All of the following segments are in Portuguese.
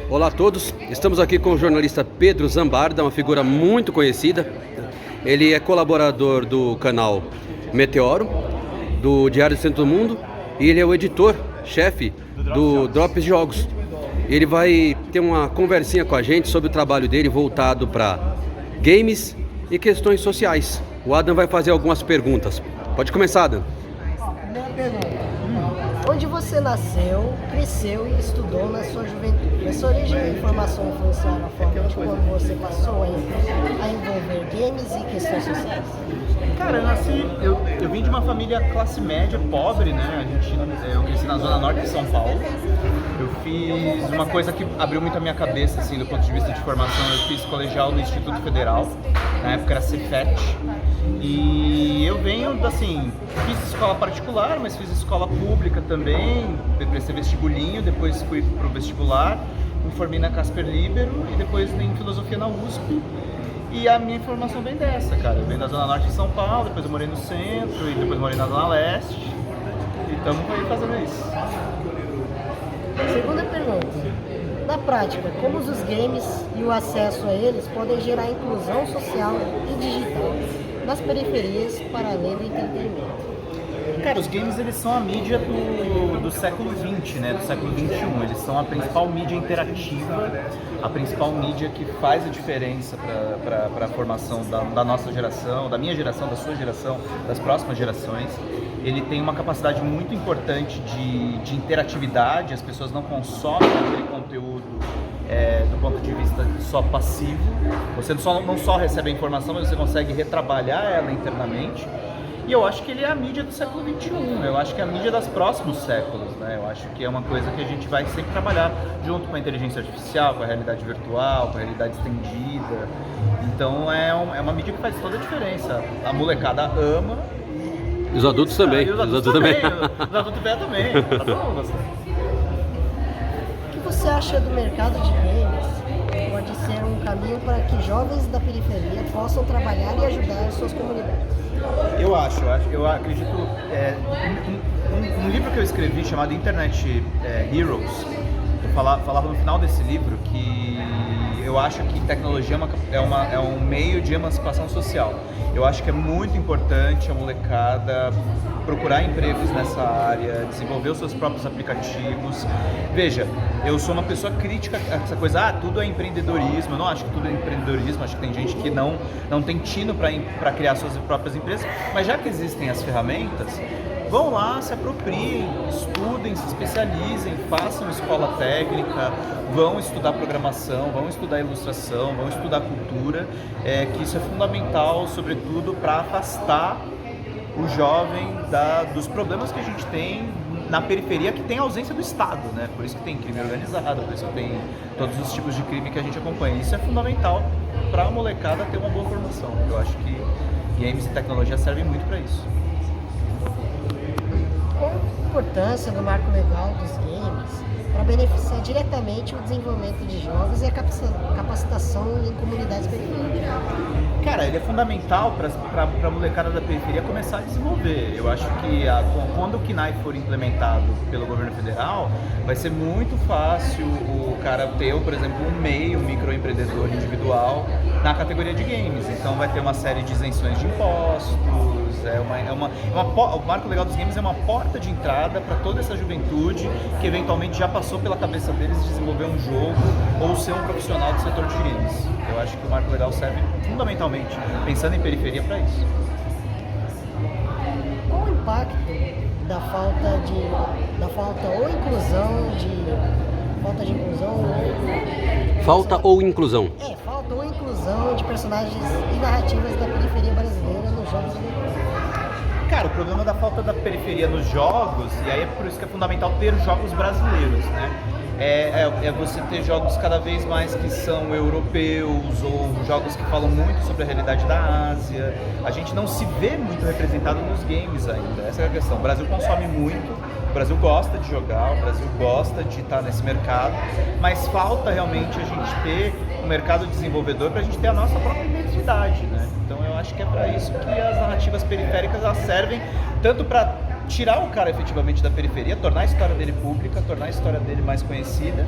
Olá a todos, estamos aqui com o jornalista Pedro Zambarda, uma figura muito conhecida. Ele é colaborador do canal Meteoro, do Diário do Centro do Mundo, e ele é o editor-chefe do Drops Jogos. Ele vai ter uma conversinha com a gente sobre o trabalho dele voltado para games e questões sociais. O Adam vai fazer algumas perguntas. Pode começar, Adam. Primeira pergunta. Onde você nasceu, cresceu e estudou na sua juventude? Essa origem da informação influenciaram a forma de como você passou a envolver games e questões sociais? Cara, eu vim de uma família classe média, pobre, né? Eu cresci na zona norte de São Paulo. Eu fiz uma coisa que abriu muito a minha cabeça, assim, do ponto de vista de formação. Eu fiz colegial no Instituto Federal, na época era Cefet. E eu venho, assim, fiz escola particular, mas fiz escola pública também, prestei vestibulinho, depois fui pro vestibular, me formei na Casper Libero e depois em filosofia na USP. E a minha formação vem dessa, cara. Eu venho da Zona Norte de São Paulo, depois eu morei no centro e depois morei na Zona Leste. E estamos aí fazendo isso. Segunda pergunta. Na prática, como os games e o acesso a eles podem gerar inclusão social e digital nas periferias para além do entretenimento? Cara, os games eles são a mídia do século XX, né? Do século XXI. Eles são a principal mídia interativa, a principal mídia que faz a diferença para a formação da nossa geração, da minha geração, da sua geração, das próximas gerações. Ele tem uma capacidade muito importante de interatividade, as pessoas não consomem aquele conteúdo do ponto de vista só passivo. Você não só recebe a informação, mas você consegue retrabalhar ela internamente. E eu acho que ele é a mídia do século XXI, eu acho que é a mídia dos próximos séculos, né? Eu acho que é uma coisa que a gente vai sempre trabalhar junto com a inteligência artificial, com a realidade virtual, com a realidade estendida. Então é uma mídia que faz toda a diferença. A molecada ama. E os adultos também. E os adultos também. Os adultos também. O que você acha do mercado de games? Pode ser um caminho para que jovens da periferia possam trabalhar e ajudar suas comunidades? Eu acredito, um livro que eu escrevi chamado Internet Heroes, eu falava no final desse livro que eu acho que tecnologia é um meio de emancipação social. Eu acho que é muito importante a molecada procurar empregos nessa área, desenvolver os seus próprios aplicativos. Veja, eu sou uma pessoa crítica a essa coisa, tudo é empreendedorismo. Eu não acho que tudo é empreendedorismo, acho que tem gente que não tem tino para criar suas próprias empresas, mas já que existem as ferramentas, vão lá, se apropriem, estudem, se especializem, façam escola técnica, vão estudar programação, vão estudar ilustração, vão estudar cultura, que isso é fundamental, sobretudo para afastar o jovem dos problemas que a gente tem na periferia, que tem a ausência do Estado, né? Por isso que tem crime organizado, por isso que tem todos os tipos de crime que a gente acompanha. Isso é fundamental para a molecada ter uma boa formação. Eu acho que games e tecnologia servem muito para isso. Qual a importância do marco legal dos games para beneficiar diretamente o desenvolvimento de jovens e a capacitação em comunidades periféricas? Cara, ele é fundamental para a molecada da periferia começar a desenvolver. Eu acho que quando o KNAI for implementado pelo governo federal, vai ser muito fácil o cara ter, por exemplo, um microempreendedor individual na categoria de games. Então vai ter uma série de isenções de impostos, o marco legal dos games é uma porta de entrada para toda essa juventude que eventualmente já passou pela cabeça deles desenvolver um jogo ou ser um profissional do setor de games. Eu acho que o marco legal serve fundamentalmente, pensando em periferia, para isso. Qual o impacto da falta ou inclusão de personagens e narrativas da periferia brasileira nos jogos eletrônicos? Cara, o problema da falta da periferia nos jogos, e aí é por isso que é fundamental ter jogos brasileiros, né? É você ter jogos cada vez mais que são europeus ou jogos que falam muito sobre a realidade da Ásia. A gente não se vê muito representado nos games ainda, essa é a questão. O Brasil consome muito, o Brasil gosta de jogar, o Brasil gosta de estar nesse mercado, mas falta realmente a gente ter um mercado desenvolvedor para a gente ter a nossa própria identidade, né? Então eu acho que é para isso que as narrativas periféricas elas servem, tanto para tirar o cara efetivamente da periferia, tornar a história dele pública, tornar a história dele mais conhecida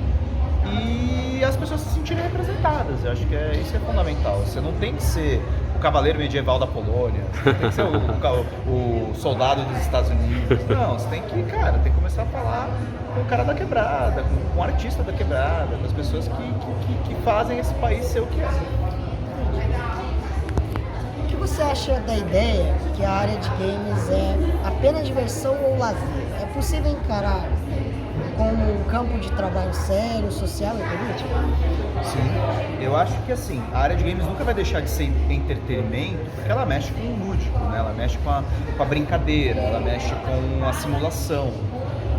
e pessoas se sentirem representadas. Eu acho que isso é fundamental. Você não tem que ser o cavaleiro medieval da Polônia, você tem que ser o soldado dos Estados Unidos. Não, você tem que, cara, tem que começar a falar com o cara da quebrada, com o artista da quebrada, com as pessoas que fazem esse país ser o que é. O que você acha da ideia que a área de games é apenas diversão ou lazer? É possível encarar como um campo de trabalho sério, social e político? Sim, eu acho que assim, a área de games nunca vai deixar de ser entretenimento, porque ela mexe com o lúdico, né? Ela mexe com a brincadeira, ela mexe com a simulação.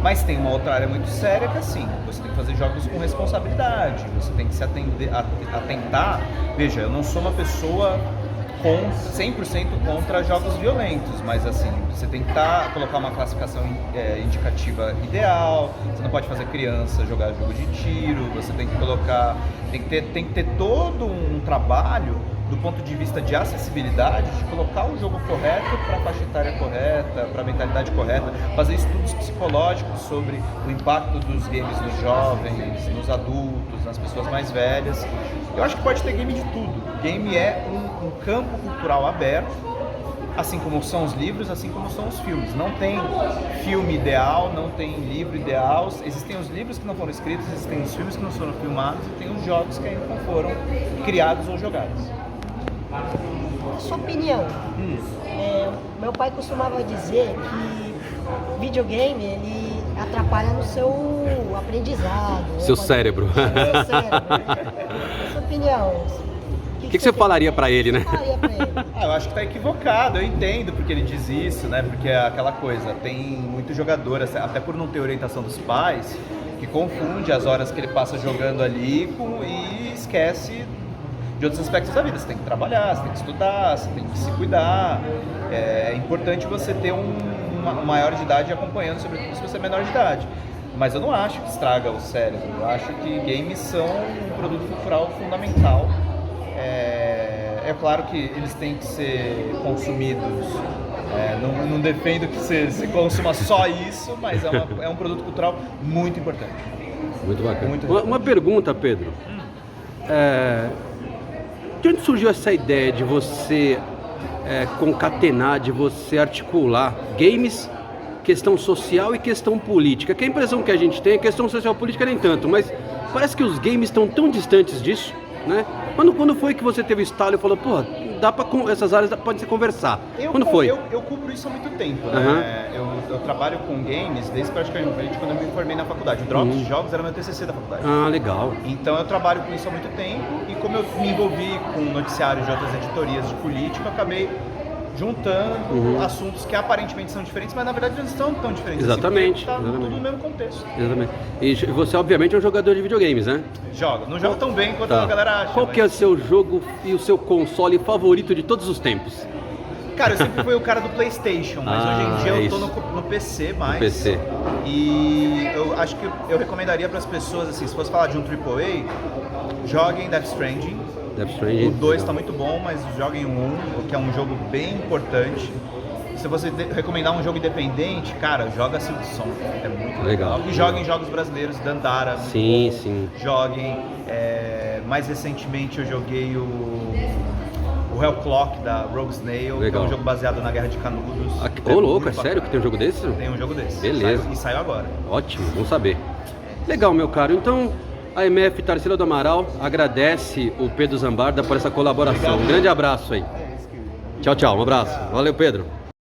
Mas tem uma outra área muito séria que assim, você tem que fazer jogos com responsabilidade, você tem que se atentar. Veja, eu não sou uma pessoa 100% contra jogos violentos, mas assim, você tem que colocar uma classificação indicativa ideal, você não pode fazer criança jogar jogo de tiro, você tem que colocar, tem que ter todo um trabalho do ponto de vista de acessibilidade, de colocar o jogo correto para a faixa etária correta, para a mentalidade correta, fazer estudos psicológicos sobre o impacto dos games nos jovens, nos adultos, nas pessoas mais velhas. Eu acho que pode ter game de tudo. Game é um campo cultural aberto, assim como são os livros, assim como são os filmes. Não tem filme ideal, não tem livro ideal. Existem os livros que não foram escritos, existem os filmes que não foram filmados e tem os jogos que ainda não foram criados ou jogados. Sua opinião. Meu pai costumava dizer que videogame ele atrapalha no seu aprendizado. Seu cérebro. Seu cérebro. Sua opinião. O que você falaria pra ele, né? Eu acho que tá equivocado, eu entendo porque ele diz isso, né? Porque é aquela coisa, tem muito jogador, até por não ter orientação dos pais, que confunde as horas que ele passa jogando ali e esquece de outros aspectos da vida. Você tem que trabalhar, você tem que estudar, você tem que se cuidar. É importante você ter um maior de idade acompanhando, sobretudo se você é menor de idade. Mas eu não acho que estraga o cérebro, eu acho que games são um produto cultural fundamental. É claro que eles têm que ser consumidos, não defendo que se consuma só isso, mas é um produto cultural muito importante. Muito bacana. Uma pergunta, Pedro. De onde surgiu essa ideia de você concatenar, de você articular games, questão social e questão política? Que a impressão que a gente tem é questão social política nem tanto, mas parece que os games estão tão distantes disso, né? Quando foi que você teve o estalo e falou, pô, essas áreas podem se conversar? Quando foi? Eu cubro isso há muito tempo, né? Eu trabalho com games desde praticamente quando eu me formei na faculdade. O Drops de Jogos era meu TCC da faculdade. Ah, legal. Então eu trabalho com isso há muito tempo e como eu me envolvi com noticiários de outras editorias de política, eu acabei juntando assuntos que aparentemente são diferentes, mas na verdade não são tão diferentes. Exatamente. Assim, tudo no mesmo contexto. Exatamente. E você obviamente é um jogador de videogames, né? Não joga tão bem quanto a galera acha. Qual que é o seu jogo e o seu console favorito de todos os tempos? Cara, eu sempre fui o cara do PlayStation, mas hoje em dia eu tô no PC mais. No PC. E eu acho que eu recomendaria para as pessoas, assim, se fosse falar de um AAA, joguem Death Stranding. O 2 tá muito bom, mas joguem o 1, que é um jogo bem importante. Se você recomendar um jogo independente, cara, joga Silksong, é muito legal. E joguem jogos brasileiros, Dandara. Sim. Joguem. Mais recentemente eu joguei o Hell Clock da Rogue Snail, que é um jogo baseado na Guerra de Canudos. Ô, louco, é sério que tem um jogo desse? Tem um jogo desse. Beleza. E saiu agora. Ótimo, vamos saber. Legal, meu caro. Então, a MF Tarsila do Amaral agradece o Pedro Zambarda por essa colaboração. Um grande abraço aí. Tchau, um abraço. Valeu, Pedro.